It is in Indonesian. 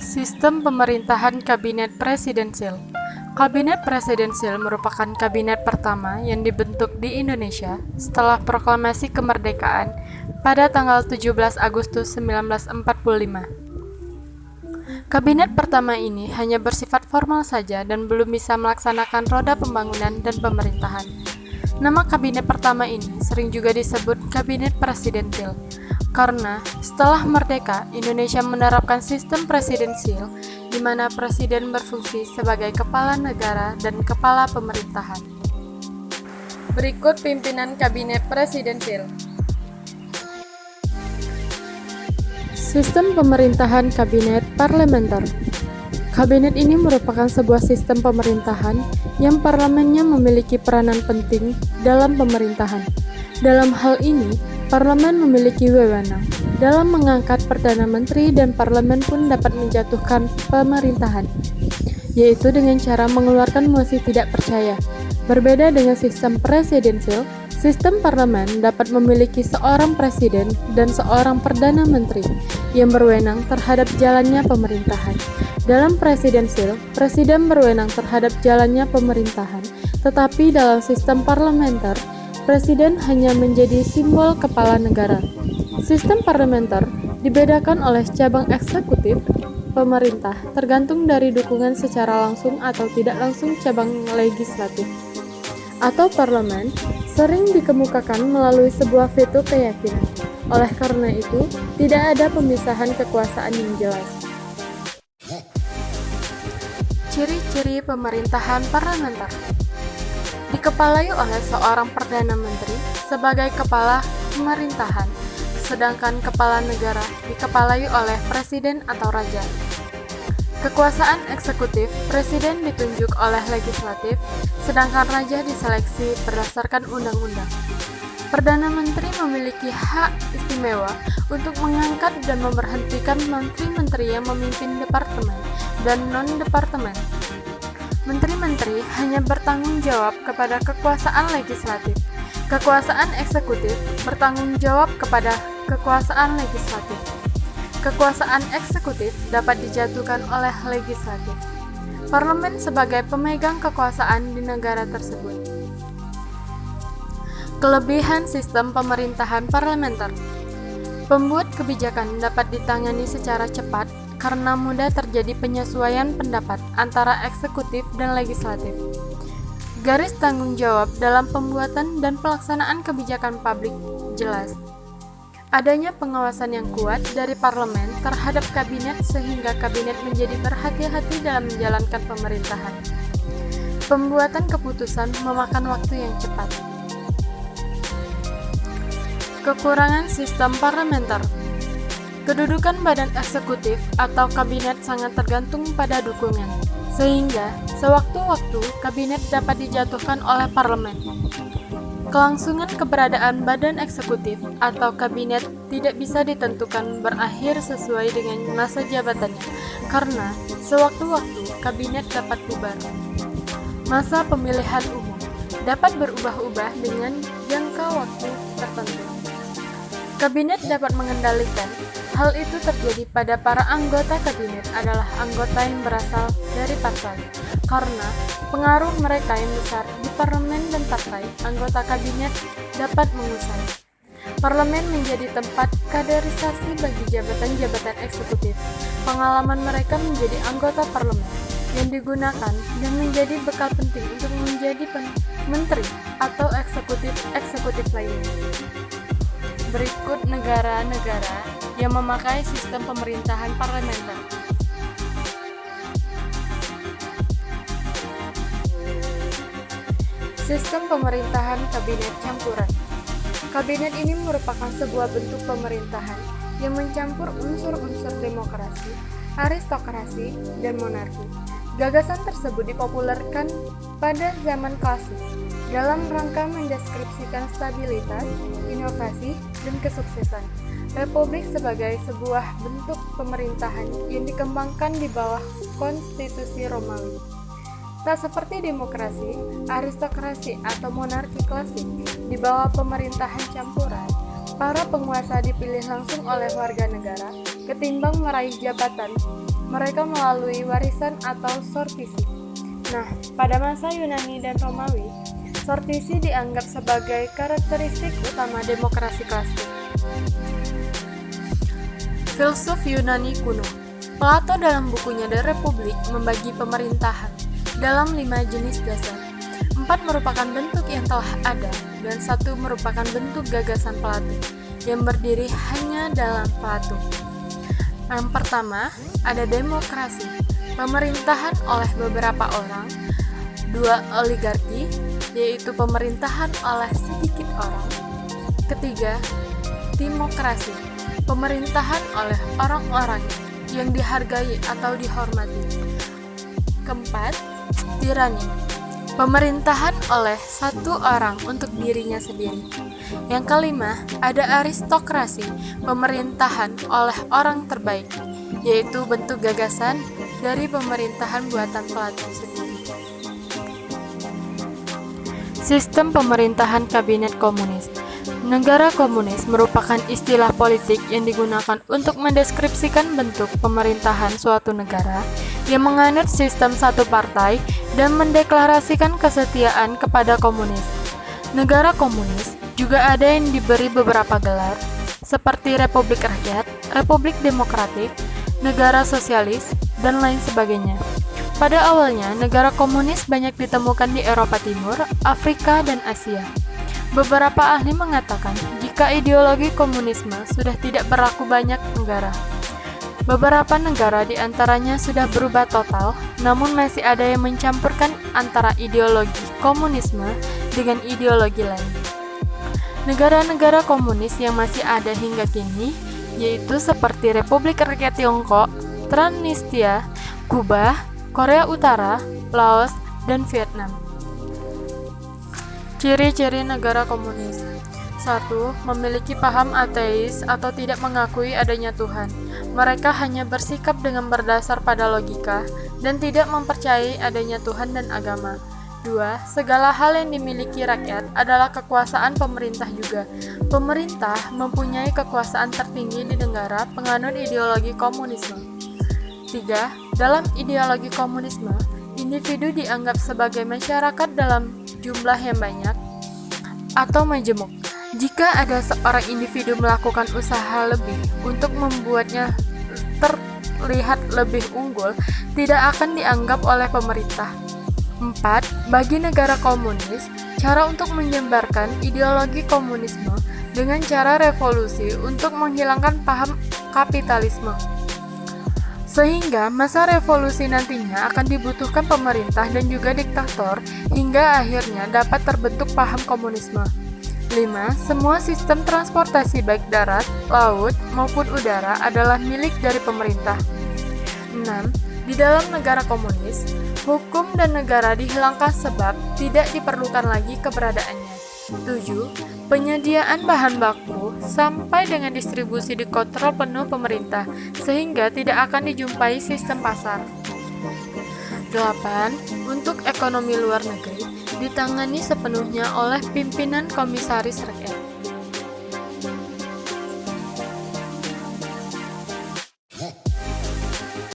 Sistem pemerintahan kabinet presidensil. Kabinet presidensil merupakan kabinet pertama yang dibentuk di Indonesia setelah proklamasi kemerdekaan pada tanggal 17 Agustus 1945. Kabinet pertama ini hanya bersifat formal saja dan belum bisa melaksanakan roda pembangunan dan pemerintahan. Nama kabinet pertama ini sering juga disebut kabinet presidensil, karena setelah merdeka, Indonesia menerapkan sistem presidensil di mana presiden berfungsi sebagai kepala negara dan kepala pemerintahan. Berikut pimpinan kabinet presidensil. Sistem pemerintahan kabinet parlementer. Kabinet ini merupakan sebuah sistem pemerintahan yang parlemennya memiliki peranan penting dalam pemerintahan. Dalam hal ini, parlemen memiliki wewenang dalam mengangkat Perdana Menteri dan parlemen pun dapat menjatuhkan pemerintahan, yaitu dengan cara mengeluarkan mosi tidak percaya. Berbeda dengan sistem presidensil, sistem parlemen dapat memiliki seorang presiden dan seorang Perdana Menteri yang berwenang terhadap jalannya pemerintahan. Dalam presidensil, presiden berwenang terhadap jalannya pemerintahan, tetapi dalam sistem parlementer, presiden hanya menjadi simbol kepala negara. Sistem parlementer dibedakan oleh cabang eksekutif pemerintah tergantung dari dukungan secara langsung atau tidak langsung cabang legislatif atau parlemen sering dikemukakan melalui sebuah veto keyakinan. Oleh karena itu, tidak ada pemisahan kekuasaan yang jelas. Ciri-ciri pemerintahan parlementer. Dikepalai oleh seorang Perdana Menteri sebagai kepala pemerintahan, sedangkan kepala negara dikepalai oleh presiden atau raja. Kekuasaan eksekutif, presiden ditunjuk oleh legislatif, sedangkan raja diseleksi berdasarkan undang-undang. Perdana Menteri memiliki hak istimewa untuk mengangkat dan memberhentikan menteri-menteri yang memimpin departemen dan non-departemen. Menteri-menteri hanya bertanggung jawab kepada kekuasaan legislatif. Kekuasaan eksekutif bertanggung jawab kepada kekuasaan legislatif. Kekuasaan eksekutif dapat dijatuhkan oleh legislatif. Parlemen sebagai pemegang kekuasaan di negara tersebut. Kelebihan sistem pemerintahan parlementer. Pembuat kebijakan dapat ditangani secara cepat karena mudah terjadi penyesuaian pendapat antara eksekutif dan legislatif. Garis tanggung jawab dalam pembuatan dan pelaksanaan kebijakan publik jelas. Adanya pengawasan yang kuat dari parlemen terhadap kabinet sehingga kabinet menjadi berhati-hati dalam menjalankan pemerintahan. Pembuatan keputusan memakan waktu yang cepat. Kekurangan sistem parlementer. Kedudukan badan eksekutif atau kabinet sangat tergantung pada dukungan, sehingga sewaktu-waktu kabinet dapat dijatuhkan oleh parlemen. Kelangsungan keberadaan badan eksekutif atau kabinet tidak bisa ditentukan berakhir sesuai dengan masa jabatannya, karena sewaktu-waktu kabinet dapat bubar. Masa pemilihan umum dapat berubah-ubah dengan jangka waktu tertentu. Kabinet dapat mengendalikan. Hal itu terjadi pada para anggota kabinet adalah anggota yang berasal dari partai. Karena pengaruh mereka yang besar di parlemen dan partai, anggota kabinet dapat mengusai. Parlemen menjadi tempat kaderisasi bagi jabatan-jabatan eksekutif. Pengalaman mereka menjadi anggota parlemen yang digunakan dan menjadi bekal penting untuk menjadi menteri atau eksekutif lainnya. Berikut negara-negara yang memakai sistem pemerintahan parlementer. Sistem pemerintahan kabinet campuran. Kabinet ini merupakan sebuah bentuk pemerintahan yang mencampur unsur-unsur demokrasi, aristokrasi, dan monarki. Gagasan tersebut dipopulerkan pada zaman klasik dalam rangka mendeskripsikan stabilitas, inovasi, dan kesuksesan republik sebagai sebuah bentuk pemerintahan yang dikembangkan di bawah konstitusi Romawi. Tak seperti demokrasi, aristokrasi, atau monarki klasik, di bawah pemerintahan campuran, para penguasa dipilih langsung oleh warga negara ketimbang meraih jabatan mereka melalui warisan atau sortisi. Nah, pada masa Yunani dan Romawi, sortisi dianggap sebagai karakteristik utama demokrasi klasik. Filsuf Yunani kuno. Plato dalam bukunya The Republic membagi pemerintahan dalam 5 jenis dasar. 4 merupakan bentuk yang telah ada dan 1 merupakan bentuk gagasan Plato yang berdiri hanya dalam Plato. Yang pertama, ada demokrasi, pemerintahan oleh beberapa orang. 2, oligarki, yaitu pemerintahan oleh sedikit orang. Ketiga, demokrasi, pemerintahan oleh orang-orang yang dihargai atau dihormati. Keempat, tirani, pemerintahan oleh satu orang untuk dirinya sendiri. Yang kelima, ada aristokrasi, pemerintahan oleh orang terbaik, yaitu bentuk gagasan dari pemerintahan buatan Plato sendiri. Sistem pemerintahan kabinet komunis. Negara komunis merupakan istilah politik yang digunakan untuk mendeskripsikan bentuk pemerintahan suatu negara yang menganut sistem satu partai dan mendeklarasikan kesetiaan kepada komunis. Negara komunis juga ada yang diberi beberapa gelar, seperti Republik Rakyat, Republik Demokratik, Negara Sosialis, dan lain sebagainya. Pada awalnya, negara komunis banyak ditemukan di Eropa Timur, Afrika, dan Asia. Beberapa ahli mengatakan jika ideologi komunisme sudah tidak berlaku banyak negara. Beberapa negara di antaranya sudah berubah total, namun masih ada yang mencampurkan antara ideologi komunisme dengan ideologi lain. Negara-negara komunis yang masih ada hingga kini yaitu seperti Republik Rakyat Tiongkok, Transnistria, Kuba, Korea Utara, Laos, dan Vietnam. Ciri-ciri negara komunis. 1. Memiliki paham ateis atau tidak mengakui adanya Tuhan. Mereka hanya bersikap dengan berdasar pada logika dan tidak mempercayai adanya Tuhan dan agama. 2. Segala hal yang dimiliki rakyat adalah kekuasaan pemerintah juga. Pemerintah mempunyai kekuasaan tertinggi di negara penganut ideologi komunisme. 3. Dalam ideologi komunisme, individu dianggap sebagai masyarakat dalam jumlah yang banyak atau majemuk. Jika ada seorang individu melakukan usaha lebih untuk membuatnya terlihat lebih unggul, tidak akan dianggap oleh pemerintah. 4. Bagi negara komunis, cara untuk menyebarkan ideologi komunisme dengan cara revolusi untuk menghilangkan paham kapitalisme. Sehingga masa revolusi nantinya akan dibutuhkan pemerintah dan juga diktator hingga akhirnya dapat terbentuk paham komunisme. 5. Semua sistem transportasi baik darat, laut, maupun udara adalah milik dari pemerintah. 6. Di dalam negara komunis, hukum dan negara dihilangkan sebab tidak diperlukan lagi keberadaannya. 7. Penyediaan bahan baku sampai dengan distribusi dikontrol penuh pemerintah, sehingga tidak akan dijumpai sistem pasar. 8. Untuk ekonomi luar negeri, ditangani sepenuhnya oleh pimpinan komisaris rakyat.